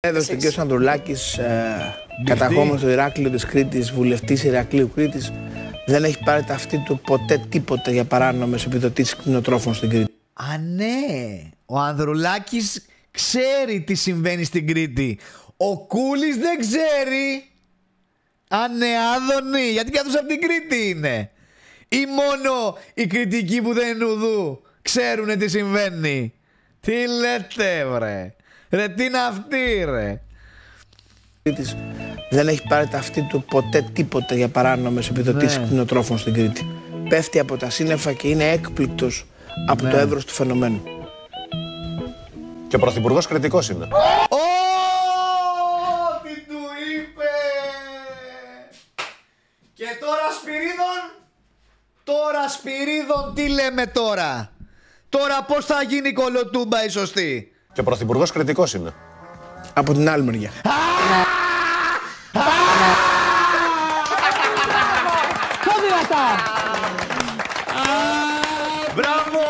Έδωσε ο κ. Ανδρουλάκης, καταγόμενος στο Ηράκλειο της Κρήτης, βουλευτής Ηρακλείου Κρήτης, δεν έχει πάρει ταυτί του ποτέ τίποτα για παράνομες επιδοτήσεις κτηνοτρόφων στην Κρήτη. Α, ναι. Ο Ανδρουλάκης ξέρει τι συμβαίνει στην Κρήτη. Ο Κούλης δεν ξέρει. Α, ναι, Άδωνη. Γιατί κι αυτός από την Κρήτη είναι. Ή μόνο οι κριτικοί που δεν είναι ουδού ξέρουνε τι συμβαίνει. Τι λέτε, βρε. Ρε, τι είναι αυτή, ρε. Δεν έχει πάρει ταυτί του ποτέ τίποτα για παράνομες επιδοτήσεις κτηνοτρόφων στην Κρήτη. Πέφτει από τα σύννεφα και είναι έκπληκτος από το εύρος του φαινομένου. Και ο πρωθυπουργός κριτικός είναι. Τι του είπε. Και τώρα Σπυρίδων τι λέμε τώρα. Τώρα πώς θα γίνει η κολοτούμπα η σωστή. Και ο πρωθυπουργός κριτικός είναι. Από την άλλη μεριά. Μπράβο!